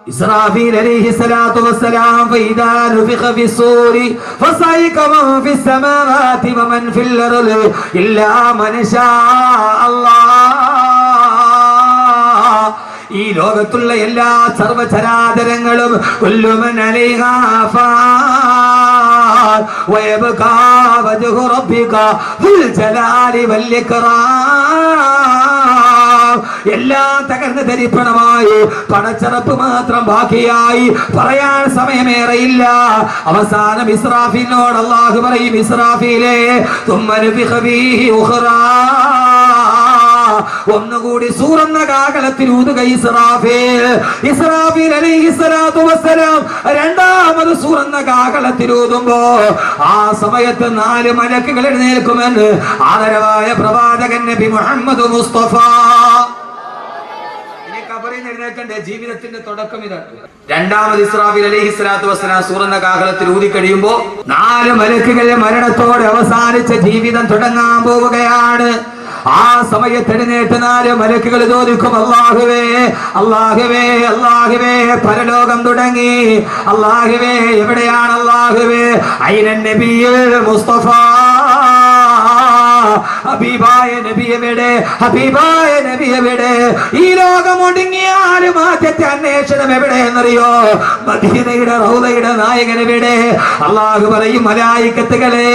إسرافيل عليه الصلاة والسلام فإذا نفخ في الصور فصعق من في السماوات ومن في الأرض إلا من شاء الله. ഈ ലോകത്തുള്ള എല്ലാ സർവചരാചരങ്ങളും കുല്ലുമൻ അലൈഹാ ഫാൻ വയബ്കാ വജ്ഹു റബ്ബിക ദുൽ ജലാലി വൽ ഇക്റാം. എല്ലാം തകർന്ന് തരിപ്പണമായി പടച്ചറപ്പ് മാത്രം ബാക്കിയായി. പറയാൻ സമയമേറെയില്ല. അവസാനം ഇസ്രാഫീലിനോട് അല്ലാഹു പറയും, ഇസ്രാഫീലേ തുമ്മ നഫിഖ ഫീഹി ഉഖറാ, ഒന്നുകൂടി സൂറന്ന കാഹളത്തിൽ ഊതുക ഇസ്രാഫീൽ. ഇസ്രാഫീൽ അലൈഹിസ്സലാത്തു വസ്സലാം രണ്ടാമത് സൂറന്ന കാഹളത്തിൽ ഊതുമ്പോ ആ സമയത്ത് 4 മലക്കുകൾ എഴുന്നേൽക്കുമെന്ന് ആദരവായ പ്രവാചകൻ നബി മുഹമ്മദ് മുസ്തഫ. എഴുന്നേൽക്കണ്ടേ? ജീവിതത്തിന്റെ തുടക്കം ഇതാണ്. രണ്ടാമത് ഇസ്രാഫീൽ അലൈഹിസ്സലാത്തു വസ്സലാം സൂറന്ന കാഹളത്തിൽ ഊതി കഴിയുമ്പോ 4 മലക്കുകളുടെ മരണത്തോടെ അവസാനിച്ച ജീവിതം തുടങ്ങാൻ പോവുകയാണ്. ആ സമയത്ത് എഴുന്നേറ്റ് 4 മലക്കുകൾ ചോദിക്കും, അല്ലാഹുവേ അല്ലാഹുവേ അല്ലാഹുവേ, പരലോകം തുടങ്ങി. അല്ലാഹുവേ എവിടെയാണ്? അല്ലാഹുവേ ഐനൻ നബിയുൽ മുസ്തഫ, ഹബീബായ നബി എവിടെ? ഹബീബായ നബി എവിടെ? ഈ ലോകം ഒടുങ്ങിയാലും ആദ്യത്തെ അന്വേഷണം എവിടെയെന്നറിയോ? മദീനയുടെ റൗളയുടെ നായകൻ എവിടെ? അല്ലാഹു പറയും, മലായികത്തുകളെ,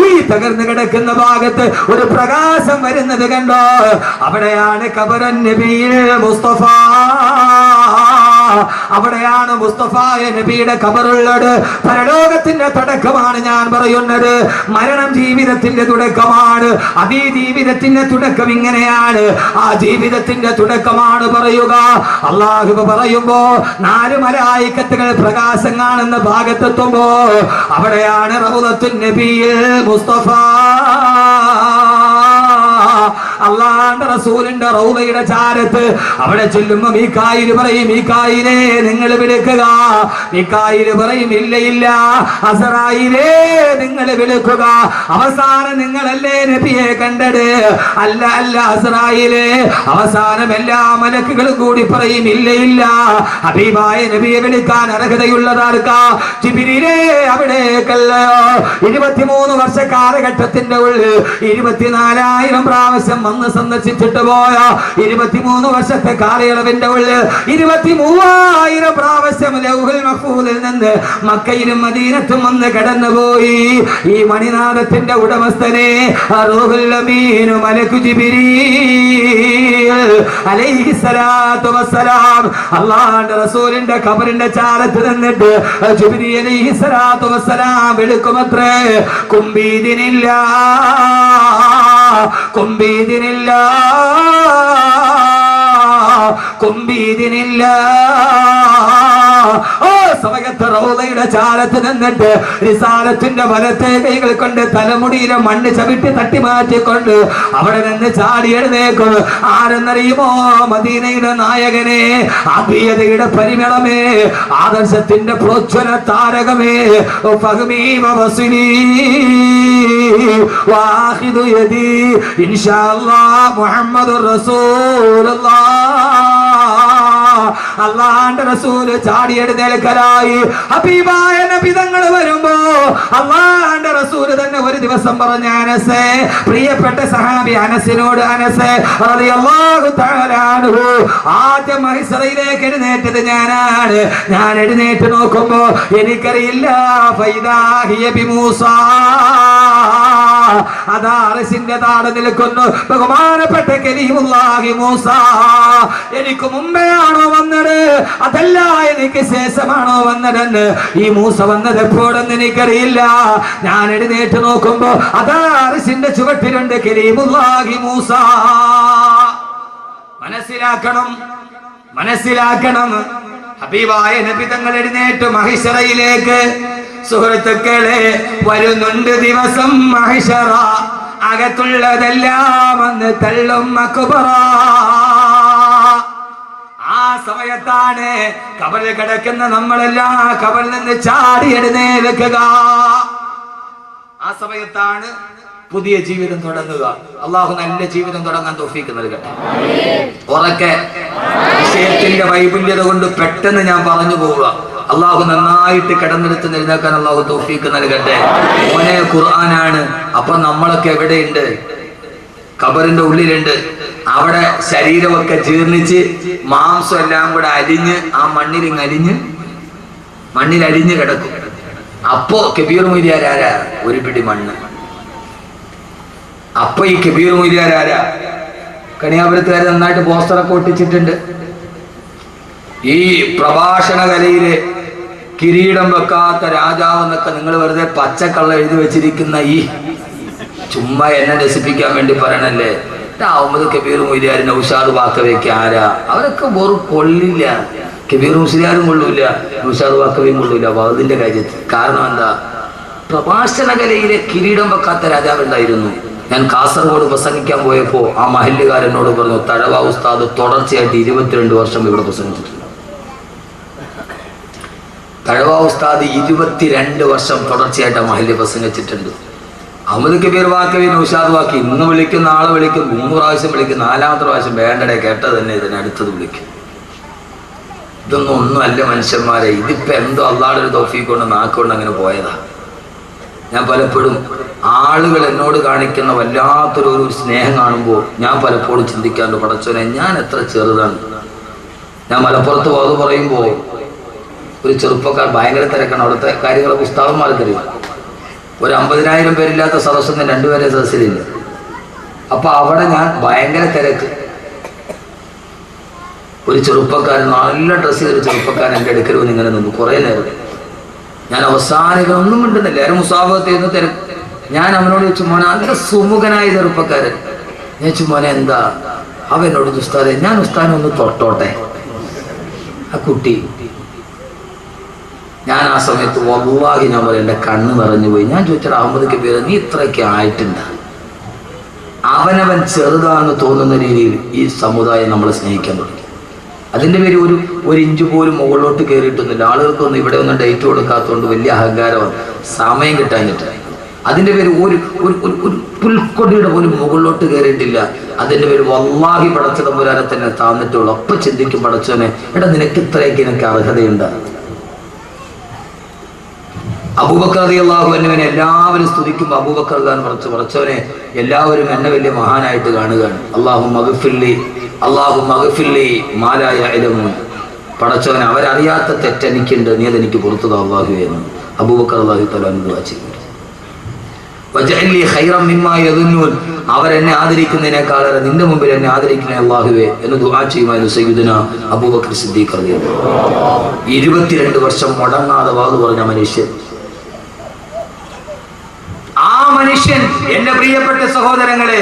ഈ തകർന്നു കിടക്കുന്ന ഭാഗത്ത് ഒരു പ്രകാശം വരുന്നത് കണ്ടോ? അവിടെയാണ് ഖബറുൻ നബിയിൽ മുസ്തഫ. അവിടെയാണ് മുസ്തഫായ നബിയുടെ ഖബറുള്ളത്. പരലോകത്തിന്റെ തുടക്കമാണ് ഞാൻ പറയുന്നത്. മരണം ജീവിതത്തിന്റെ തുടക്കമാണ്. അതീ ജീവിതത്തിന്റെ തുടക്കം ഇങ്ങനെയാണ്. ആ ജീവിതത്തിന്റെ തുടക്കമാണ് പറയുക. അല്ലാഹു പറയുമ്പോ 4 മലായികത്തുകൾ പ്രകാശം കാണുന്ന ഭാഗത്തെത്തുമ്പോ അവിടെയാണ് റൗളത്തുൻ നബിയിൽ മുസ്തഫ. അല്ലാഹുവിന്റെ റസൂലിന്റെ റൗളയുടെ ചാരത്ത് അവിടെ ചെല്ലുമ്പോ മീകായിൽ പറയും, മീകായിലേ നിങ്ങൾ വിളിക്കുക. മീകായിൽ പറയും, ഇല്ല ഇല്ല. അസ്രായീലേ നിങ്ങൾ വിളിക്കുക. അവസാനം നിങ്ങളല്ലേ നബിയെ കണ്ടത്? അല്ല അല്ല അസ്രായീലേ. അവസാനം എല്ലാ മലക്കുകളും കൂടി പറയും, ഇല്ല ഇല്ല. ഹബീബായ നബിയെ വിളിക്കാൻ അർഹതയുള്ളതാർക്കാ? ജിബ്രീലേ അവിടേക്കല്ലയോ? 23 വർഷ കാലഘട്ടത്തിന്റെ ഉള്ളിൽ 24,000 പ്രാവശ്യം വന്ന് സന്ദർശിച്ചിട്ട് പോയ 23 വർഷത്തെ കാലയളവിന്റെ ഉള്ളിൽ 23,000 പ്രാവശ്യം ലൗഹുൽ മഹ്ഫൂദിൽ നിന്ന് മക്കയിലും മദീനത്തും വന്ന് കടന്നുപോയി. ഈ മണിനാഥത്തിന്റെ ഉടമസ്ഥനെ റൂഹുൽ അമീൻ മലക്കു ജിബ്രീൽ അലൈഹിസ്സലാത്തു വസ്സലാം അല്ലാഹുവിന്റെ റസൂലിന്റെ ഖബറിന്റെ ചാരത്ത് നിന്നിട്ട് ജിബ്രീൽ അലൈഹിസ്സലാത്തു വസ്സലാം വിളിക്കുമത്രേ, കുംബീദിനില്ല കുംബീദിനില്ല കുംബീദിനില്ല. ഓ സമയത്ത് റൗളയുടെ ചാരത്ത് നിന്നിട്ട് റിസാലത്തിന്റെ വലത്തെ കൈകൾ കൊണ്ട് തലമുടിയിലെ മണ്ണ് ചവിട്ടി തട്ടി മാറ്റിക്കൊണ്ട് അവിടെ നിന്ന് ചാടി എഴുന്നേക്കും. ആരെന്നറിയുമോ? മദീനയുടെ നായകനെ, ആത്മീയതയുടെ പരിമളമേ, ആദർശത്തിന്റെ പ്രോജ്വല താരകമേ, ഫഹ്മീമ വസ്ലി വാഹിദു യദി ഇൻഷാഅല്ലാഹ് മുഹമ്മദുർ റസൂലുള്ളാഹ്. അല്ലാഹുവിന്റെ റസൂല് ചാടി എഴുന്നേൽക്കലായി. ഹബീബായ നബി തങ്ങൾ വരുമ്പോ അല്ലാഹുവിന്റെ റസൂല് തന്നെ ഒരു ദിവസം പറഞ്ഞ, അനസേ, പ്രിയപ്പെട്ട സഹാബി അനസിനോട്, അനസേ റളിയല്ലാഹു തആല അൻഹു, ആദ്യം മഹ്ശറിലേക്ക് എഴുന്നേറ്റത് ഞാനാണ്. ഞാൻ എഴുന്നേറ്റ് നോക്കുമ്പോ എനിക്കറിയില്ല, ഫൈദാ ഹിയ ബിമൂസാ, അതാ അർശിന്റെ താഴെ നിൽക്കുന്നു ബഹുമാനപ്പെട്ട കലീമുല്ലാഹി മൂസ. എനിക്ക് മുമ്പെയാണോ വന്നത്, അതല്ല എനിക്ക് ശേഷമാണോ വന്നതെന്ന് ഈ മൂസ വന്നത് എപ്പോഴെന്ന് എനിക്കറിയില്ല. ഞാൻ എഴുന്നേറ്റ് നോക്കുമ്പോ അതാ അർശിന്റെ ചുവട്ടിലുണ്ട് കലീമുല്ലാഹി മൂസ. മനസ്സിലാക്കണം, മനസ്സിലാക്കണം. ഹബീബായ നബി തങ്ങൾ എഴുന്നേറ്റ് മഹ്ശറയിലേക്ക്. സുഹൃത്തുക്കളെ, വരുന്നുണ്ട് ദിവസം മഹ്ശറ, അകത്തുള്ളതെല്ലാം അന്ന് തള്ളും അക്ബറ. ആ സമയത്താണ് ഖബറിൽ കിടക്കുന്ന നമ്മളെല്ലാം ഖബറിൽ നിന്ന് ചാടി എഴുന്നേൽക്കുക. ആ സമയത്താണ് പുതിയ ജീവിതം തുടങ്ങുക. അള്ളാഹു നല്ല ജീവിതം തുടങ്ങാൻ തൗഫീക്ക് നൽകട്ടെ. ഉറക്കെ വിഷയത്തിന്റെ വൈപുല്യത കൊണ്ട് പെട്ടെന്ന് ഞാൻ പറഞ്ഞു പോവുക. അള്ളാഹു നന്നായിട്ട് കിടന്നെടുത്ത് എഴുന്നേക്കാൻ അള്ളാഹു തൗഫീക്ക് നൽകട്ടെ. മോനെ ഖുർആനാണ്. അപ്പൊ നമ്മളൊക്കെ എവിടെയുണ്ട്? ഖബറിന്റെ ഉള്ളിലുണ്ട്. അവിടെ ശരീരമൊക്കെ ജീർണിച്ച് മാംസം എല്ലാം കൂടെ അരിഞ്ഞ് ആ മണ്ണിൽ അരിഞ്ഞ് കിടക്കും. അപ്പോ കബീർ മൊയ്ലിയാർ ആരാ? ഒരു പിടി മണ്ണ്. അപ്പൊ ഈ കബീർ മൊയ്ലിയാർ ആരാ? കണിയാപുരത്തുകാർ നന്നായിട്ട് പോസ്റ്ററൊക്കെ ഒട്ടിച്ചിട്ടുണ്ട്. ഈ പ്രഭാഷണ കലയിലെ കിരീടം വെക്കാത്ത രാജാവ് എന്നൊക്കെ നിങ്ങൾ വെറുതെ പച്ചക്കള്ള എഴുതി വെച്ചിരിക്കുന്ന ഈ ചുമ്മാ എന്നെ രസിപ്പിക്കാൻ വേണ്ടി പറയണല്ലേ. അഹമ്മദ് കബീർ മൊയ്ലിയാർ, നൗഷാദ് ബാക്കവിയൊക്കെ ആരാ? അവരൊക്കെ വെറും കൊള്ളില്ല. കബീർ മുസ്ലിയാരും കൊള്ളൂല, നൗഷാദ് ബാക്കവിയും കൊള്ളൂല വഅദിന്റെ കാര്യത്തിൽ. കാരണം എന്താ? പ്രഭാഷണ കലയിലെ കിരീടം വെക്കാത്ത രാജാവുണ്ടായിരുന്നു. ഞാൻ കാസർഗോഡ് പ്രസംഗിക്കാൻ പോയപ്പോ ആ മഹല്ലുകാരനോട് പറഞ്ഞു, തഴവ ഉസ്താദ് തുടർച്ചയായിട്ട് 22 വർഷം ഇവിടെ പ്രസംഗിച്ചിട്ടുണ്ട്. തഴവ ഉസ്താദ് 22 വർഷം തുടർച്ചയായിട്ട് ആ മഹല്ല് പ്രസംഗിച്ചിട്ടുണ്ട്. അഹമ്മദ് കബീർ വാക്കവി, നൗഷാദ് വാക്കി ഇന്ന് വിളിക്കും, നാളെ വിളിക്കും, 3 പ്രാവശ്യം വിളിക്കും, 4ാമത്തെ പ്രാവശ്യം വേണ്ടടെ കേട്ടത് തന്നെ ഇതിനടുത്തത് വിളിക്കും. ഇതൊന്നും ഒന്നുമല്ല മനുഷ്യന്മാരെ. ഇതിപ്പോ എന്തോ അള്ളാഹുടെ ഒരു തൗഫീഖ് കൊണ്ട് നാക്കുകൊണ്ട് അങ്ങനെ പോയതാ. ഞാൻ പലപ്പോഴും ആളുകൾ എന്നോട് കാണിക്കുന്ന വല്ലാത്തൊരു സ്നേഹം കാണുമ്പോൾ ഞാൻ പലപ്പോഴും ചിന്തിക്കാറുണ്ട്, പടച്ചോനെ ഞാൻ എത്ര ചെറുതാണ്. ഞാൻ മലപ്പുറത്ത് പോയത് പറയുമ്പോൾ ഒരു ചെറുപ്പക്കാർ ഭയങ്കര തിരക്കാണ്. അവിടുത്തെ കാര്യങ്ങൾ പുസ്തകന്മാർക്കറിയില്ല. ഒരു 50,000 പേരില്ലാത്ത സദസ്സൊന്നും 2 പേരെ സദസ്സിലില്ല. അപ്പൊ അവിടെ ഞാൻ ഭയങ്കര തിരക്ക്. ഒരു ചെറുപ്പക്കാരൻ, നല്ല ഡ്രസ്സ് ചെയ്തൊരു ചെറുപ്പക്കാരൻ എൻ്റെ അടുക്കൽ വന്ന് ഇങ്ങനെ നിന്നു കുറേ നേരം. ഞാൻ അവസാനം ഒന്നും മിണ്ടുന്നില്ല. എല്ലാവരും മുസാഫത്ത് ചെയ്യുന്ന തിരക്ക്. ഞാൻ അവനോട് ചോദിച്ചു, മോനെ നല്ല സുമുഖനായ ചെറുപ്പക്കാരൻ. ഞാൻ ചോദിച്ചു, മോനെ എന്താ? അവനോട് ഉസ്താദെ ഞാൻ ഉസ്താദിനെ ഒന്ന് തൊട്ടോട്ടെ. ആ കുട്ടി, ഞാൻ ആ സമയത്ത് വല്ലാഹി ഞാൻ പറയും എൻ്റെ കണ്ണ് നിറഞ്ഞു പോയി. ഞാൻ ചോദിച്ചാൽ അഹമ്മദ് കബീർ നീ ഇത്രയൊക്കെ ആയിട്ടുണ്ട്? അവനവൻ ചെറുതാണെന്ന് തോന്നുന്ന രീതിയിൽ ഈ സമുദായം നമ്മളെ സ്നേഹിക്കാൻ തുടങ്ങി. അതിൻ്റെ പേര് ഒരു ഇഞ്ച് പോലും മുകളിലോട്ട് കയറിയിട്ടൊന്നുമില്ല. ആളുകൾക്കൊന്നും ഇവിടെ ഒന്നും ഡേറ്റ് കൊടുക്കാത്തതുകൊണ്ട് വലിയ അഹങ്കാരമാണ്, സമയം കിട്ടാഞ്ഞിട്ട്. അതിൻ്റെ പേര് ഒരു പുൽക്കൊടിയുടെ പോലും മുകളിലോട്ട് കയറിയിട്ടില്ല. അതിൻ്റെ പേര് വല്ലാഹി പടച്ച തമ്പുരാനെ തന്നെ താന്നിട്ടുള്ളൂ. അപ്പം ചിന്തിക്കും, പടച്ചോനെ എടാ നിനക്ക് ഇത്രയൊക്കെ എനിക്ക് അർഹതയുണ്ട്. അബൂബക്കർ റളിയല്ലാഹു അൻഹുവിനെ എല്ലാവരും സ്തുതിക്കുമ്പോൾ അബൂബക്കർ പടച്ചവനെ എല്ലാവരും എന്നെ വലിയ മഹാനായിട്ട് കാണുകയാണ്. അല്ലാഹുമ്മഗ്ഫിർലി മാ ലാ യഅലമൂൻ. പടച്ചവനെ അവരറിയാത്ത തെറ്റെനിക്കുണ്ട്, നീ അതെനിക്ക് പുറത്തുതാ അല്ലാഹുവേ എന്ന് അബൂബക്കർ റളിയല്ലാഹു തആല ദുആ ചെയ്തു. വജഅലി ഖൈറൻ മിമ്മാ യദുന്നൂൻ. അവരെന്നെ ആദരിക്കുന്നതിനേക്കാളേറെ നിന്റെ മുമ്പിൽ എന്നെ ആദരിക്കണേ അല്ലാഹുവേ എന്ന് ദുആ ചെയ്യുമായിരുന്നു സയ്യിദുനാ അബൂബക്കർ സിദ്ദീഖ് റളിയല്ലാഹു അൻഹു. 22 വർഷം മുടങ്ങാതെ വാദ് പറഞ്ഞ മനുഷ്യൻ. ആ മനുഷ്യൻ, എന്റെ പ്രിയപ്പെട്ട സഹോദരങ്ങളെ,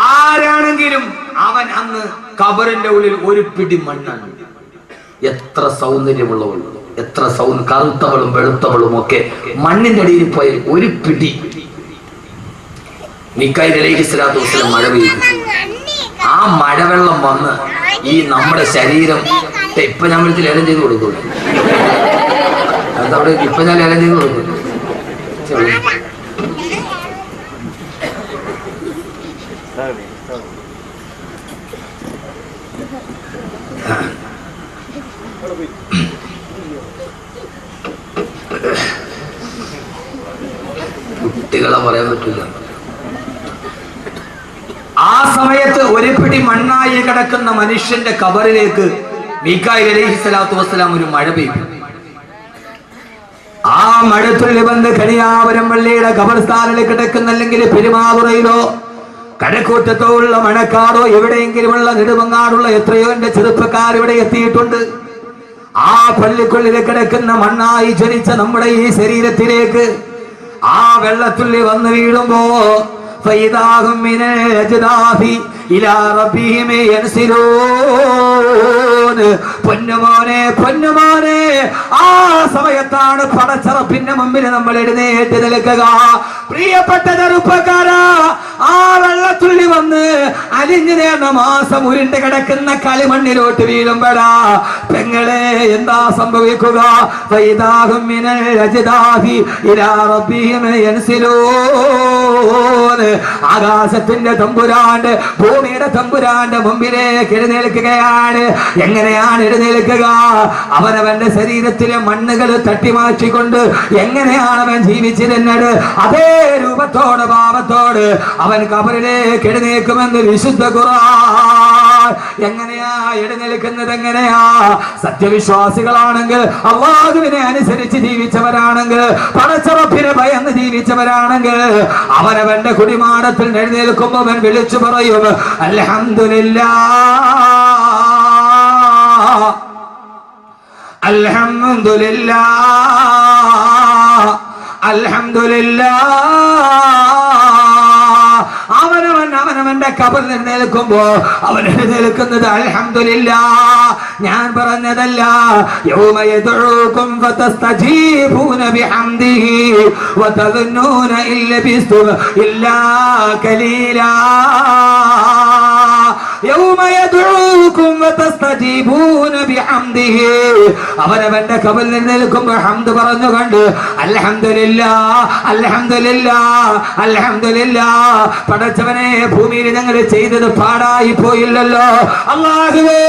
ആരാണെങ്കിലും അവൻ അന്ന് ഖബറിന്റെ ഉള്ളിൽ ഒരു പിടി മണ്ണാണ്. എത്ര സൗന്ദര്യമുള്ളവൾ, എത്ര കറുത്തവളും വെളുത്തവളും ഒക്കെ മണ്ണിന്റെ അടിയിൽ പോയ ഒരു പിടി. മീകായിൽ അലൈഹിസ്സലാത്തു വസ്സലാം മഴ പെയ്തു. ആ മഴവെള്ളം വന്ന് ഈ നമ്മുടെ ശരീരം ഇപ്പൊ ഞാൻ വിളിച്ച് ലേലം ചെയ്ത് കൊടുക്കൂല. അതവിടെ ഇപ്പൊ ഞാൻ ലേലം ചെയ്ത് കൊടുക്കൂല. കുട്ടികളെ പറയാൻ പറ്റില്ല. ആ സമയത്ത് ഒരു പിടി മണ്ണായി കിടക്കുന്ന മനുഷ്യന്റെ ഖബറിലേക്ക് മീകായിൽ അലൈഹിസ്സലാത്തു വസ്സലാം ഒരു മഴ പെയ്തു. ആ മഴത്തുള്ളി വന്ന് കണിയാപുരം പള്ളിയുടെ ഖബർസ്ഥാനിൽ കിടക്കുന്ന, അല്ലെങ്കിൽ പെരുമാതുറയിലോ കഴക്കൂട്ടത്തോ ഉള്ള മണക്കാടോ എവിടെയെങ്കിലുമുള്ള നെടുമങ്ങാടുള്ള എത്രയോ എന്റെ ചെറുപ്പക്കാർ ഇവിടെ എത്തിയിട്ടുണ്ട്. ആ പള്ളിക്കുള്ളിൽ കിടക്കുന്ന മണ്ണായി ജനിച്ച നമ്മുടെ ഈ ശരീരത്തിലേക്ക് ആ വെള്ളത്തുള്ളി വന്ന് വീഴുമ്പോ പൊന്നുമോനെ പൊന്നുമോനെ, ആ സമയത്താണ് പടച്ചറപ്പിന്റെ മുമ്പിൽ നമ്മൾ എഴുന്നേറ്റ് നിൽക്കുക. പ്രിയപ്പെട്ട ചെറുപ്പക്കാരാ, ആ വെള്ളത്തുള്ളി വന്ന് അലിഞ്ഞു നേർന്ന മാസം ഉരുണ്ട് കിടക്കുന്ന കളിമണ്ണിലോട്ട് വീഴുമ്പോഴാ പെങ്ങളെ എന്താ സംഭവിക്കുക? ആകാശത്തിന്റെ തമ്പുരാന്റെ ഭൂമിയുടെ തമ്പുരാന്റെ മുമ്പിലേക്ക് എഴുന്നേൽക്കുകയാണ്. എങ്ങനെയാണ് എഴുന്നേൽക്കുക? അവനവന്റെ ശരീരത്തിലെ മണ്ണുകൾ തട്ടിമാറ്റിക്കൊണ്ട് എങ്ങനെയാണ് അവൻ ജീവിച്ചിരുന്നത്, അതേ രൂപത്തോട് ഭാവത്തോട് അവൻ ഖബറിലേക്ക് എഴുന്നേൽക്കുമെന്ന് വിശുദ്ധ ഖുർആൻ. എങ്ങനെയാ എഴുന്നേൽക്കുന്നത്? എങ്ങനെയാ? സത്യവിശ്വാസികളാണെങ്കിൽ, അല്ലാഹുവിനെ അനുസരിച്ച് ജീവിച്ചവരാണെങ്കിൽ, പടച്ചറപ്പിനെ ഭയന്ന് ജീവിച്ചവരാണെങ്കിൽ അവനവന്റെ കുടിമാടത്തിൽ എഴുന്നേൽക്കുമ്പോൾ അവൻ വിളിച്ചു പറയും അൽഹംദുലില്ലാഹ്, അൽഹംദുലില്ലാഹ്, അൽഹംദുലില്ലാഹ്. അവനവന്റെ ഖബറിൽ എഴുന്നേൽക്കുമ്പോ അവൻ എഴുന്നേൽക്കുന്നത് അൽഹംദുലില്ലാഹ്. ഞാൻ പറഞ്ഞതല്ല. യൗമ യദ്ഉകും ഫതസ്തജീബൂന ബിഹംദിഹി വതദുന്നൂന ഇല്ലബിസ്തും ഇല്ലാ ഖലീലാ. യൗമ യദ്ഉകും വതസ്തജീബൂന ബിഹംദിഹി. അവനവന്റെ ഖബറിൽ എഴുന്നേൽക്കുമ്പോൾ ഹംദ് പറഞ്ഞുകൊണ്ട് അൽഹംദുലില്ലാഹ്, അൽഹംദുലില്ലാഹ്, അൽഹംദുലില്ലാഹ്. പടച്ചവനെ, ഭൂമിയിൽ ഞങ്ങൾ ചെയ്തത് പാടായി പോയില്ലല്ലോ. അല്ലാഹുവേ,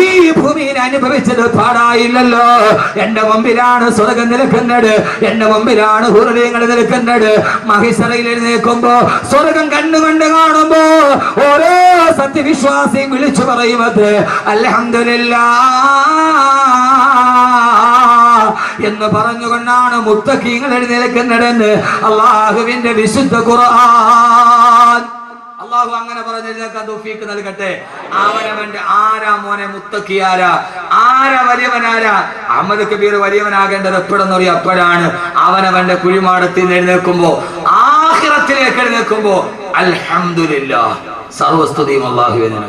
ഈ ഭൂമിയിൽ അനുഭവിച്ചത് പാടായില്ലല്ലോ. എന്റെ മുമ്പിലാണ് സ്വർഗം നിൽക്കുന്നത്, എന്റെ മുമ്പിലാണ് ഹുറങ്ങൾ നിൽക്കുന്നത്. മഹിശറയിൽ എഴുന്നേൽക്കുമ്പോ സ്വർഗം കണ്ണുകൊണ്ട് കാണുമ്പോ ഓരോ സത്യവിശ്വാസിയും വിളിച്ചു പറയുന്നത് അൽഹംദുലില്ലാഹ് എന്ന് പറഞ്ഞുകൊണ്ടാണ് മുത്തഖീങ്ങൾ എഴുന്നേൽക്കുന്നതെന്ന് അല്ലാഹുവിന്റെ വിശുദ്ധ ഖുർആൻ. അല്ലാഹു അങ്ങനെ പറഞ്ഞെഴുന്നേൽക്കാൻ തൗഫീഖ് നൽകട്ടെ. അവനവന്റെ ആരാ മോനെ മുത്തഖി? ആരാ വലിയവനാരാ? അഹമ്മദ് കബീർ വലിയവനാകേണ്ടത് എപ്പോഴെന്ന് പറയാം, അപ്പോഴാണ് അവനവന്റെ കുഴിമാടത്തിൽ എഴുന്നേൽക്കുമ്പോ, ആഖിറത്തിലേക്ക് എഴുന്നേൽക്കുമ്പോ അൽഹംദുലില്ലാഹ്, സർവസ്തുതിയും അല്ലാഹുവിന്.